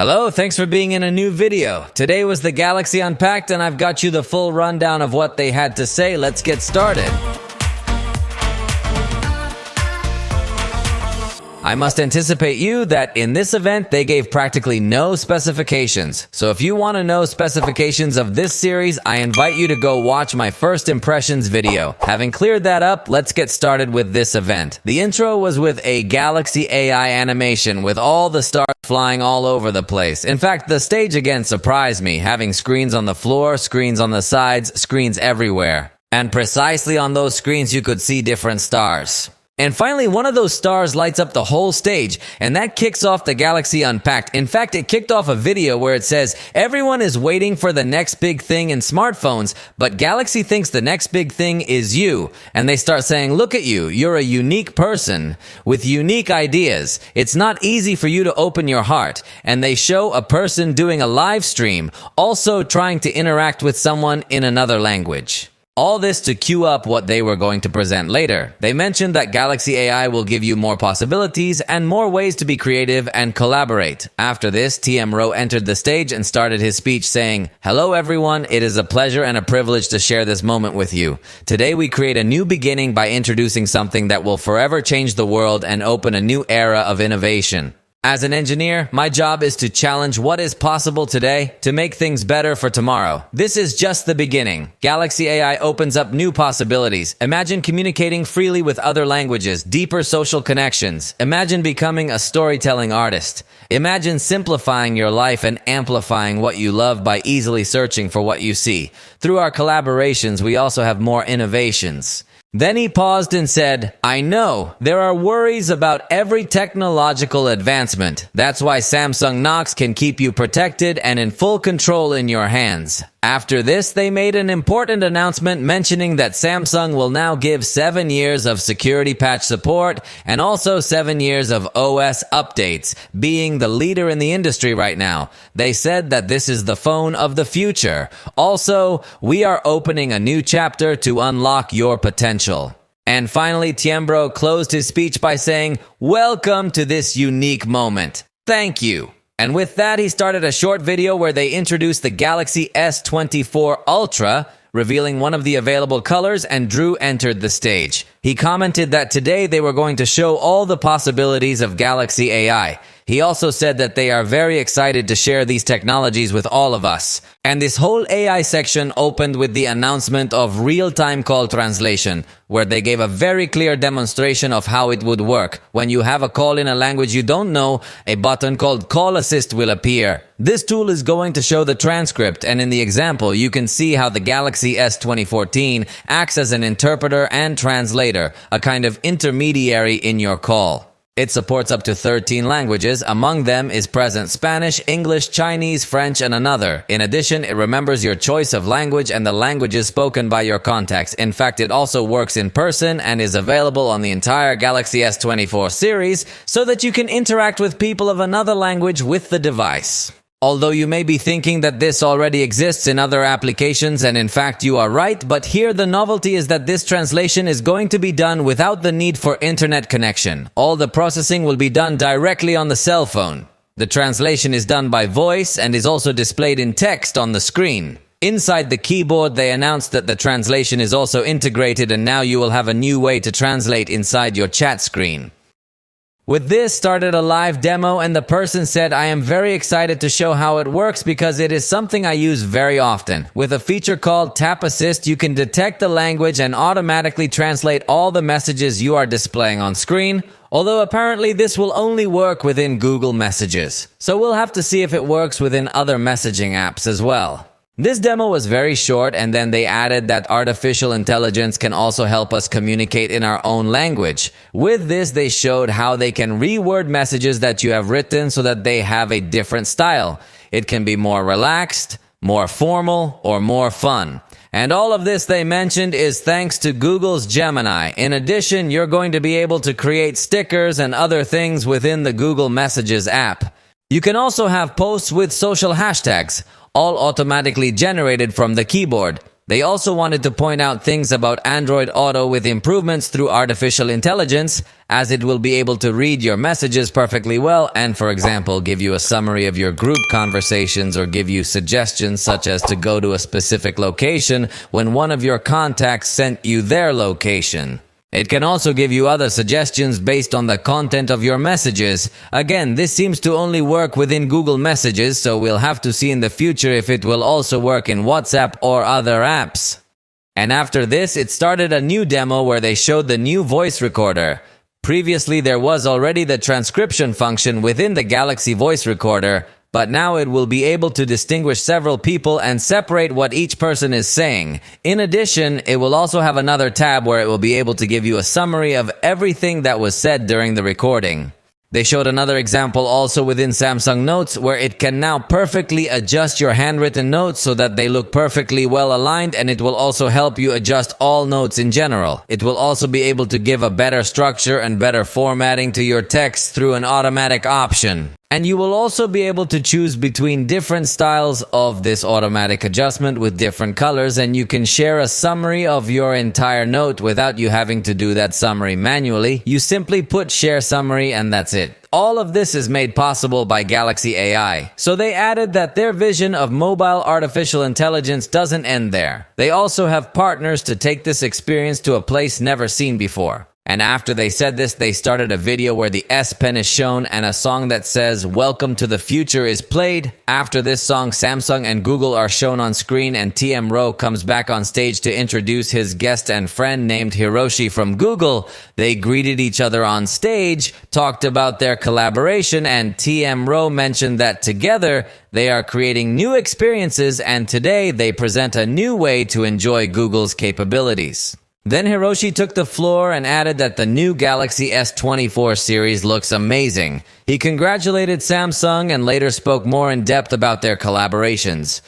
Hello, thanks for being in a new video. Today was the Galaxy Unpacked and I've got you the full rundown of what they had to say. Let's get started. I must anticipate you that in this event they gave practically no specifications. So if you want to know specifications of this series, I invite you to go watch my first impressions video. Having cleared that up, let's get started with this event. The intro was with a Galaxy AI animation with all the stars flying all over the place. In fact, the stage again surprised me, having screens on the floor, screens on the sides, screens everywhere. And precisely on those screens you could see different stars. And finally, one of those stars lights up the whole stage, and that kicks off the Galaxy Unpacked. In fact, it kicked off a video where it says, everyone is waiting for the next big thing in smartphones, but Galaxy thinks the next big thing is you. And they start saying, look at you, you're a unique person with unique ideas. It's not easy for you to open your heart. And they show a person doing a live stream, also trying to interact with someone in another language. All this to cue up what they were going to present later. They mentioned that Galaxy AI will give you more possibilities and more ways to be creative and collaborate. After this, TM Rowe entered the stage and started his speech saying, "Hello everyone, it is a pleasure and a privilege to share this moment with you. Today we create a new beginning by introducing something that will forever change the world and open a new era of innovation. As an engineer, my job is to challenge what is possible today to make things better for tomorrow. This is just the beginning. Galaxy AI opens up new possibilities. Imagine communicating freely with other languages, deeper social connections. Imagine becoming a storytelling artist. Imagine simplifying your life and amplifying what you love by easily searching for what you see. Through our collaborations, we also have more innovations." Then he paused and said, "I know, there are worries about every technological advancement. That's why Samsung Knox can keep you protected and in full control in your hands." After this, they made an important announcement mentioning that Samsung will now give 7 years of security patch support and also 7 years of OS updates, being the leader in the industry right now. They said that this is the phone of the future. Also, we are opening a new chapter to unlock your potential. And finally, Tiembro closed his speech by saying, "Welcome to this unique moment. Thank you." And with that, he started a short video where they introduced the Galaxy S24 Ultra, revealing one of the available colors, and Drew entered the stage. He commented that today they were going to show all the possibilities of Galaxy AI. He also said that they are very excited to share these technologies with all of us. And this whole AI section opened with the announcement of real-time call translation, where they gave a very clear demonstration of how it would work. When you have a call in a language you don't know, a button called Call Assist will appear. This tool is going to show the transcript, and in the example, you can see how the Galaxy S24 acts as an interpreter and translator, a kind of intermediary in your call. It supports up to 13 languages. Among them is present Spanish, English, Chinese, French, and another. In addition, it remembers your choice of language and the languages spoken by your contacts. In fact, it also works in person and is available on the entire Galaxy S24 series so that you can interact with people of another language with the device. Although you may be thinking that this already exists in other applications, and in fact you are right, but here the novelty is that this translation is going to be done without the need for internet connection. All the processing will be done directly on the cell phone. The translation is done by voice and is also displayed in text on the screen. Inside the keyboard, they announced that the translation is also integrated, and now you will have a new way to translate inside your chat screen. With this started a live demo, and the person said, "I am very excited to show how it works because it is something I use very often. With a feature called Tap Assist, you can detect the language and automatically translate all the messages you are displaying on screen. Although apparently this will only work within Google Messages. So we'll have to see if it works within other messaging apps as well." This demo was very short, and then they added that artificial intelligence can also help us communicate in our own language. With this, they showed how they can reword messages that you have written so that they have a different style. It can be more relaxed, more formal, or more fun. And all of this, they mentioned, is thanks to Google's Gemini. In addition, you're going to be able to create stickers and other things within the Google Messages app. You can also have posts with social hashtags, all automatically generated from the keyboard. They also wanted to point out things about Android Auto with improvements through artificial intelligence, as it will be able to read your messages perfectly well and, for example, give you a summary of your group conversations or give you suggestions such as to go to a specific location when one of your contacts sent you their location. It can also give you other suggestions based on the content of your messages. Again, this seems to only work within Google Messages, so we'll have to see in the future if it will also work in WhatsApp or other apps. And after this, it started a new demo where they showed the new voice recorder. Previously, there was already the transcription function within the Galaxy voice recorder, but now it will be able to distinguish several people and separate what each person is saying. In addition, it will also have another tab where it will be able to give you a summary of everything that was said during the recording. They showed another example also within Samsung Notes where it can now perfectly adjust your handwritten notes so that they look perfectly well aligned, and it will also help you adjust all notes in general. It will also be able to give a better structure and better formatting to your text through an automatic option. And you will also be able to choose between different styles of this automatic adjustment with different colors, and you can share a summary of your entire note without you having to do that summary manually. You simply put share summary and that's it. All of this is made possible by Galaxy AI. So they added that their vision of mobile artificial intelligence doesn't end there. They also have partners to take this experience to a place never seen before. And after they said this, they started a video where the S Pen is shown and a song that says "Welcome to the Future" is played. After this song, Samsung and Google are shown on screen, and TM Rowe comes back on stage to introduce his guest and friend named Hiroshi from Google. They greeted each other on stage, talked about their collaboration, and TM Rowe mentioned that together they are creating new experiences, and today they present a new way to enjoy Google's capabilities. Then Hiroshi took the floor and added that the new Galaxy S24 series looks amazing. He congratulated Samsung and later spoke more in depth about their collaborations.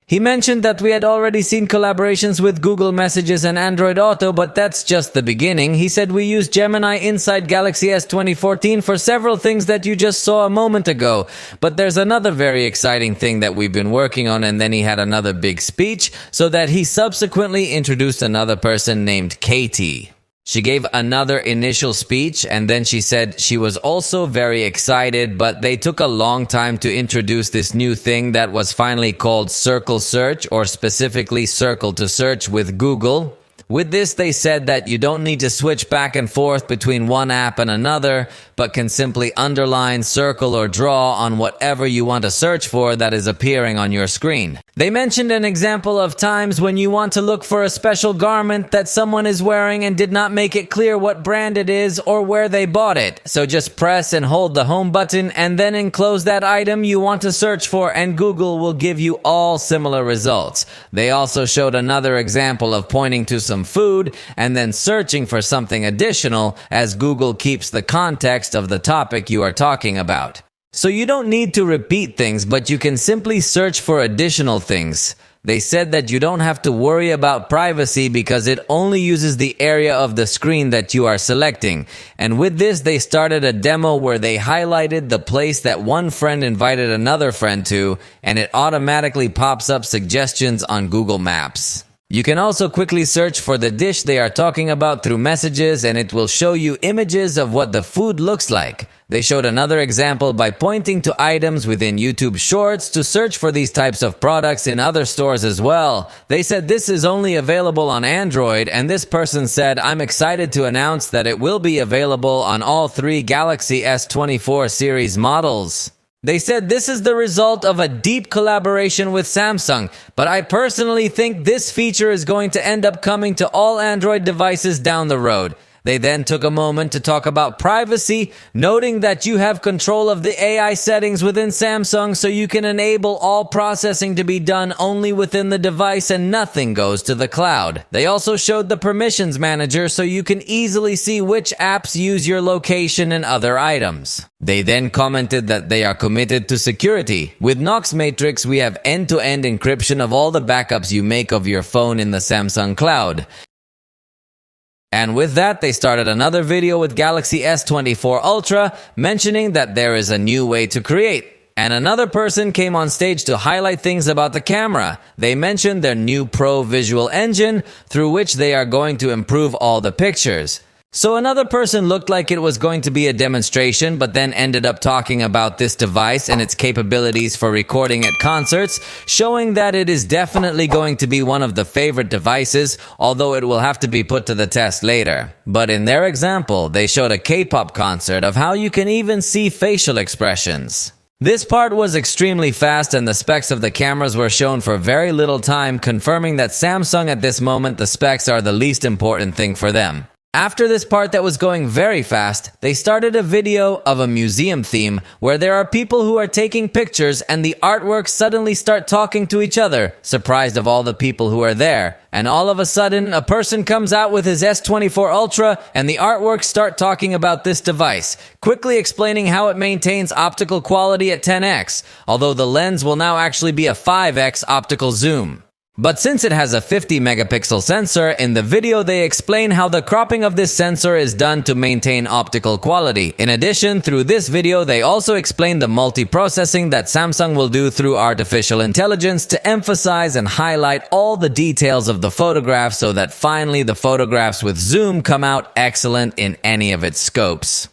He mentioned that we had already seen collaborations with Google Messages and Android Auto, but that's just the beginning. He said we used Gemini inside Galaxy S2014 for several things that you just saw a moment ago. But there's another very exciting thing that we've been working on, and then he had another big speech, so that he subsequently introduced another person named Katie. She gave another initial speech, and then she said she was also very excited, but they took a long time to introduce this new thing that was finally called Circle Search, or specifically Circle to Search with Google. With this, they said that you don't need to switch back and forth between one app and another, but can simply underline, circle, or draw on whatever you want to search for that is appearing on your screen. They mentioned an example of times when you want to look for a special garment that someone is wearing and did not make it clear what brand it is or where they bought it. So just press and hold the home button and then enclose that item you want to search for, and Google will give you all similar results. They also showed another example of pointing to some food and then searching for something additional, as Google keeps the context of the topic you are talking about. So you don't need to repeat things, but you can simply search for additional things. They said that you don't have to worry about privacy because it only uses the area of the screen that you are selecting. And with this, they started a demo where they highlighted the place that one friend invited another friend to, and it automatically pops up suggestions on Google Maps. You can also quickly search for the dish they are talking about through messages, and it will show you images of what the food looks like. They showed another example by pointing to items within YouTube Shorts to search for these types of products in other stores as well. They said this is only available on Android, and this person said, "I'm excited to announce that it will be available on all three Galaxy S24 series models." They said this is the result of a deep collaboration with Samsung, but I personally think this feature is going to end up coming to all Android devices down the road. They then took a moment to talk about privacy, noting that you have control of the AI settings within Samsung, so you can enable all processing to be done only within the device and nothing goes to the cloud. They also showed the permissions manager so you can easily see which apps use your location and other items. They then commented that they are committed to security. With Knox Matrix, we have end-to-end encryption of all the backups you make of your phone in the Samsung cloud. And with that, they started another video with Galaxy S24 Ultra, mentioning that there is a new way to create. And another person came on stage to highlight things about the camera. They mentioned their new Pro Visual Engine, through which they are going to improve all the pictures. So another person looked like it was going to be a demonstration, but then ended up talking about this device and its capabilities for recording at concerts, showing that it is definitely going to be one of the favorite devices, although it will have to be put to the test later. But in their example, they showed a K-pop concert of how you can even see facial expressions. This part was extremely fast and the specs of the cameras were shown for very little time, confirming that Samsung at this moment the specs are the least important thing for them. After this part that was going very fast, they started a video of a museum theme where there are people who are taking pictures and the artworks suddenly start talking to each other, surprised of all the people who are there. And all of a sudden, a person comes out with his S24 Ultra and the artworks start talking about this device, quickly explaining how it maintains optical quality at 10x, although the lens will now actually be a 5x optical zoom. But since it has a 50 megapixel sensor, in the video they explain how the cropping of this sensor is done to maintain optical quality. In addition, through this video they also explain the multi-processing that Samsung will do through artificial intelligence to emphasize and highlight all the details of the photograph so that finally the photographs with zoom come out excellent in any of its scopes.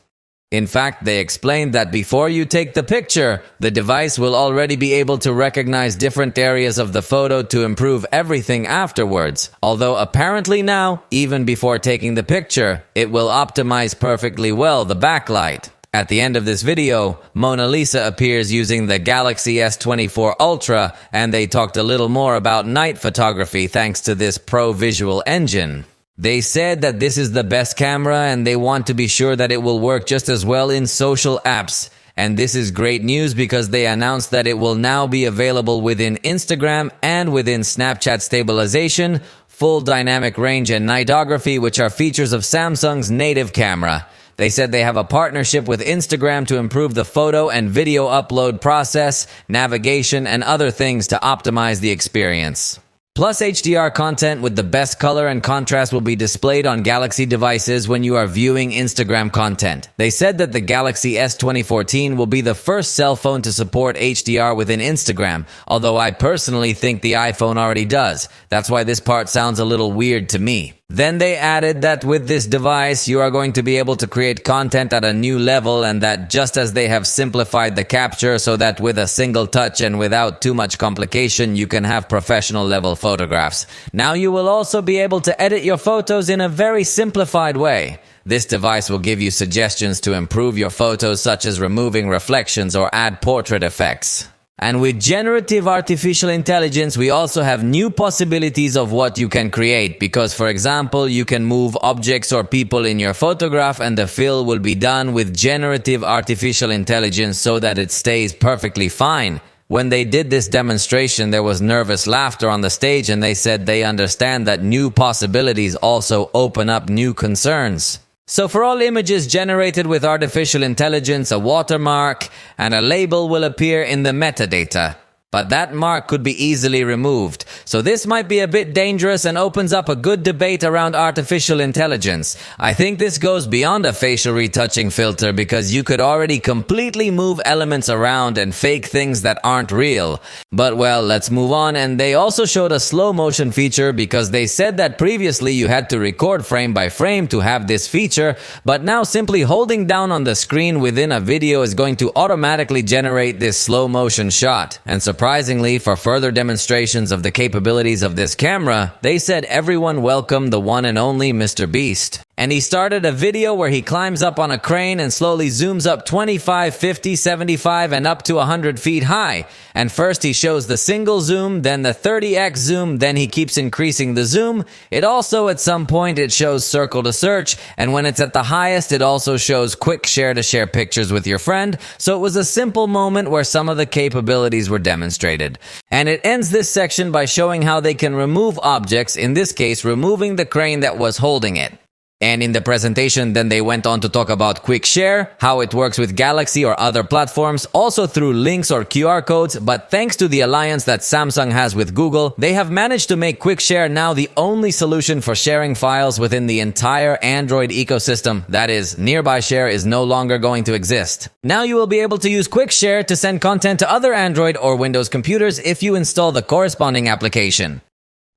In fact, they explained that before you take the picture, the device will already be able to recognize different areas of the photo to improve everything afterwards. Although apparently now, even before taking the picture, it will optimize perfectly well the backlight. At the end of this video, Mona Lisa appears using the Galaxy S24 Ultra, and they talked a little more about night photography thanks to this Pro Visual Engine. They said that this is the best camera and they want to be sure that it will work just as well in social apps. And this is great news because they announced that it will now be available within Instagram and within Snapchat stabilization, full dynamic range and nightography, which are features of Samsung's native camera. They said they have a partnership with Instagram to improve the photo and video upload process, navigation, and other things to optimize the experience. Plus, HDR content with the best color and contrast will be displayed on Galaxy devices when you are viewing Instagram content. They said that the Galaxy S24 will be the first cell phone to support HDR within Instagram, although I personally think the iPhone already does. That's why this part sounds a little weird to me. Then they added that with this device, you are going to be able to create content at a new level, and that just as they have simplified the capture so that with a single touch and without too much complication, you can have professional level photographs. Now you will also be able to edit your photos in a very simplified way. This device will give you suggestions to improve your photos, such as removing reflections or add portrait effects. And with generative artificial intelligence, we also have new possibilities of what you can create. Because, for example, you can move objects or people in your photograph and the fill will be done with generative artificial intelligence so that it stays perfectly fine. When they did this demonstration, there was nervous laughter on the stage and they said they understand that new possibilities also open up new concerns. So for all images generated with artificial intelligence, a watermark and a label will appear in the metadata. But that mark could be easily removed. So this might be a bit dangerous and opens up a good debate around artificial intelligence. I think this goes beyond a facial retouching filter because you could already completely move elements around and fake things that aren't real. But well, let's move on. And they also showed a slow motion feature because they said that previously you had to record frame by frame to have this feature, but now simply holding down on the screen within a video is going to automatically generate this slow motion shot. And surprisingly, for further demonstrations of the capabilities of this camera, they said everyone welcomed the one and only Mr. Beast. And he started a video where he climbs up on a crane and slowly zooms up 25, 50, 75, and up to 100 feet high. And first he shows the single zoom, then the 30x zoom, then he keeps increasing the zoom. It also, at some point, it shows circle to search, and when it's at the highest, it also shows quick share to share pictures with your friend. So it was a simple moment where some of the capabilities were demonstrated. And it ends this section by showing how they can remove objects, in this case, removing the crane that was holding it. And in the presentation, then they went on to talk about Quick Share, how it works with Galaxy or other platforms, also through links or QR codes. But thanks to the alliance that Samsung has with Google, they have managed to make Quick Share now the only solution for sharing files within the entire Android ecosystem. That is, Nearby Share is no longer going to exist. Now you will be able to use Quick Share to send content to other Android or Windows computers if you install the corresponding application.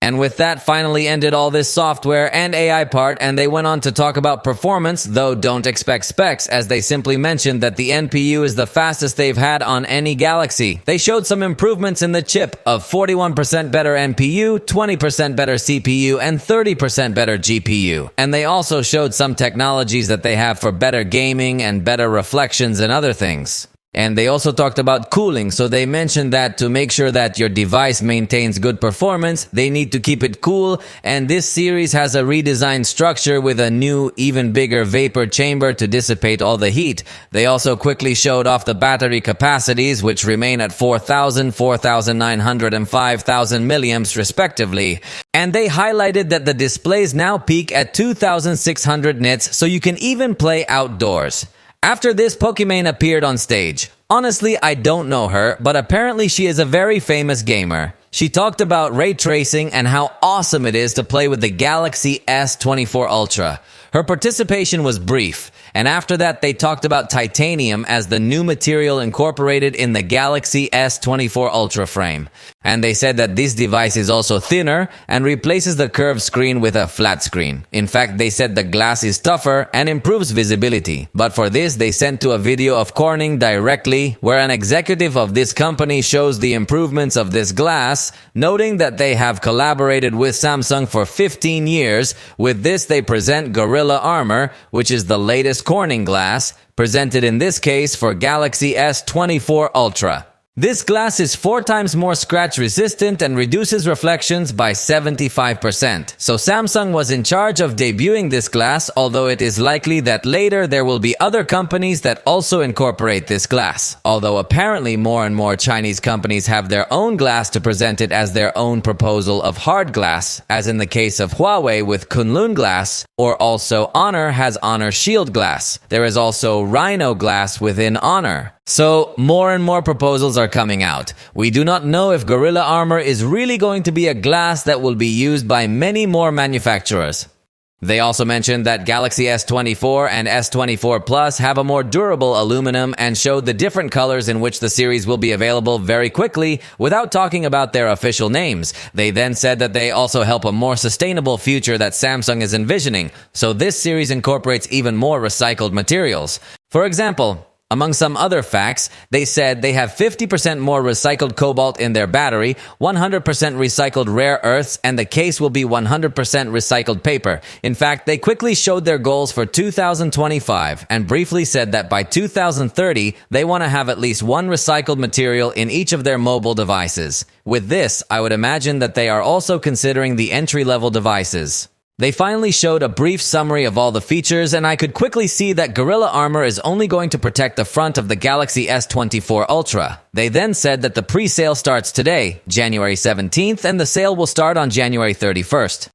And with that, finally ended all this software and AI part, and they went on to talk about performance, though don't expect specs, as they simply mentioned that the NPU is the fastest they've had on any Galaxy. They showed some improvements in the chip of 41% better NPU, 20% better CPU, and 30% better GPU. And they also showed some technologies that they have for better gaming and better reflections and other things. And they also talked about cooling, so they mentioned that to make sure that your device maintains good performance, they need to keep it cool, and this series has a redesigned structure with a new, even bigger vapor chamber to dissipate all the heat. They also quickly showed off the battery capacities, which remain at 4,000, 4,900, and 5,000 milliamps respectively. And they highlighted that the displays now peak at 2,600 nits, so you can even play outdoors. After this, Pokimane appeared on stage. Honestly, I don't know her, but apparently she is a very famous gamer. She talked about ray tracing and how awesome it is to play with the Galaxy S24 Ultra. Her participation was brief, and after that they talked about titanium as the new material incorporated in the Galaxy S24 Ultra frame. And they said that this device is also thinner and replaces the curved screen with a flat screen. In fact, they said the glass is tougher and improves visibility. But for this, they sent to a video of Corning directly, where an executive of this company shows the improvements of this glass, noting that they have collaborated with Samsung for 15 years. With this, they present Gorilla Armor, which is the latest Corning glass, presented in this case for Galaxy S24 Ultra. This glass is 4 times more scratch resistant and reduces reflections by 75%. So Samsung was in charge of debuting this glass, although it is likely that later there will be other companies that also incorporate this glass. Although apparently more and more Chinese companies have their own glass to present it as their own proposal of hard glass, as in the case of Huawei with Kunlun glass, or also Honor has Honor Shield glass. There is also Rhino glass within Honor. So, more and more proposals are coming out. We do not know if Gorilla Armor is really going to be a glass that will be used by many more manufacturers. They also mentioned that Galaxy S24 and S24 Plus have a more durable aluminum and showed the different colors in which the series will be available very quickly without talking about their official names. They then said that they also help a more sustainable future that Samsung is envisioning, so this series incorporates even more recycled materials. For example, among some other facts, they said they have 50% more recycled cobalt in their battery, 100% recycled rare earths, and the case will be 100% recycled paper. In fact, they quickly showed their goals for 2025 and briefly said that by 2030, they want to have at least one recycled material in each of their mobile devices. With this, I would imagine that they are also considering the entry-level devices. They finally showed a brief summary of all the features, and I could quickly see that Gorilla Armor is only going to protect the front of the Galaxy S24 Ultra. They then said that the pre-sale starts today, January 17th, and the sale will start on January 31st.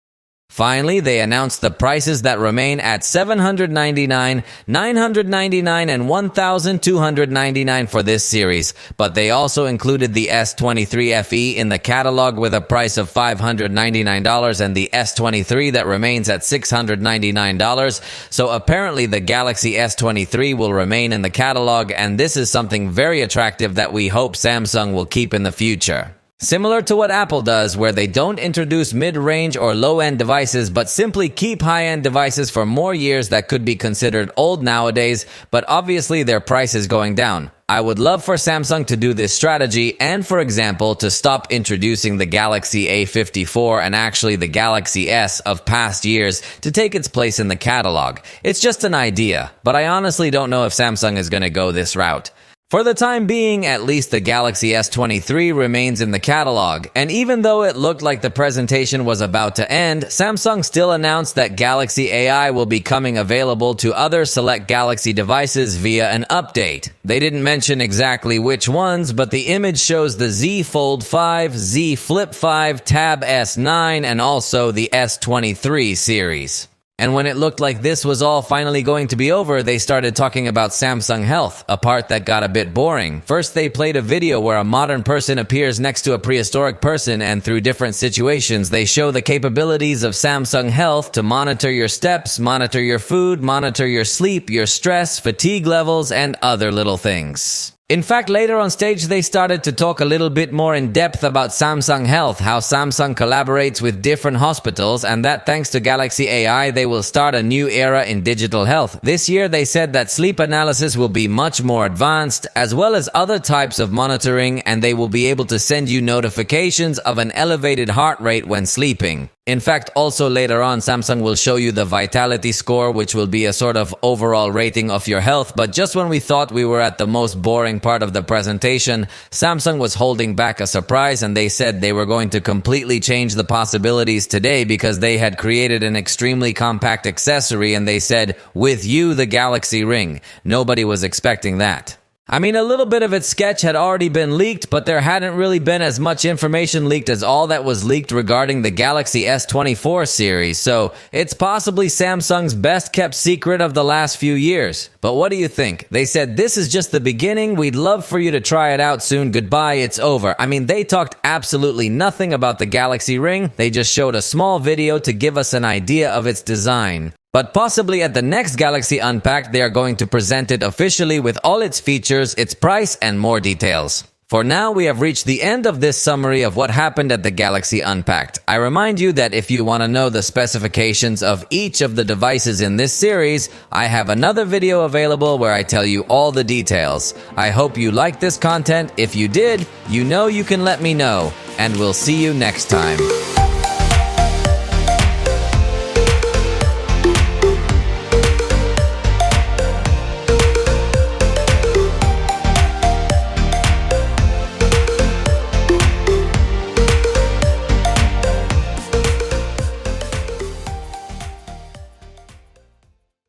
Finally, they announced the prices that remain at $799, $999, and $1,299 for this series, but they also included the S23 FE in the catalog with a price of $599 and the S23 that remains at $699. So apparently the Galaxy S23 will remain in the catalog, and this is something very attractive that we hope Samsung will keep in the future. Similar to what Apple does, where they don't introduce mid-range or low-end devices, but simply keep high-end devices for more years that could be considered old nowadays, but obviously their price is going down. I would love for Samsung to do this strategy and, for example, to stop introducing the Galaxy A54 and actually the Galaxy S of past years to take its place in the catalog. It's just an idea, but I honestly don't know if Samsung is going to go this route. For the time being, at least the Galaxy S23 remains in the catalog, and even though it looked like the presentation was about to end, Samsung still announced that Galaxy AI will be coming available to other select Galaxy devices via an update. They didn't mention exactly which ones, but the image shows the Z Fold 5, Z Flip 5, Tab S9, and also the S23 series. And when it looked like this was all finally going to be over, they started talking about Samsung Health, a part that got a bit boring. First, they played a video where a modern person appears next to a prehistoric person, and through different situations, they show the capabilities of Samsung Health to monitor your steps, monitor your food, monitor your sleep, your stress, fatigue levels, and other little things. In fact, later on stage, they started to talk a little bit more in depth about Samsung Health, how Samsung collaborates with different hospitals, and that thanks to Galaxy AI, they will start a new era in digital health. This year, they said that sleep analysis will be much more advanced, as well as other types of monitoring, and they will be able to send you notifications of an elevated heart rate when sleeping. In fact, also later on, Samsung will show you the vitality score, which will be a sort of overall rating of your health. But just when we thought we were at the most boring part of the presentation, Samsung was holding back a surprise, and they said they were going to completely change the possibilities today because they had created an extremely compact accessory, and they said, with you, the Galaxy Ring. Nobody was expecting that. I mean, a little bit of its sketch had already been leaked, but there hadn't really been as much information leaked as all that was leaked regarding the Galaxy S24 series, so it's possibly Samsung's best kept secret of the last few years. But what do you think? They said, this is just the beginning, we'd love for you to try it out soon, goodbye, it's over. I mean, they talked absolutely nothing about the Galaxy Ring, they just showed a small video to give us an idea of its design. But possibly at the next Galaxy Unpacked, they are going to present it officially with all its features, its price, and more details. For now, we have reached the end of this summary of what happened at the Galaxy Unpacked. I remind you that if you want to know the specifications of each of the devices in this series, I have another video available where I tell you all the details. I hope you liked this content. If you did, you know you can let me know, and we'll see you next time.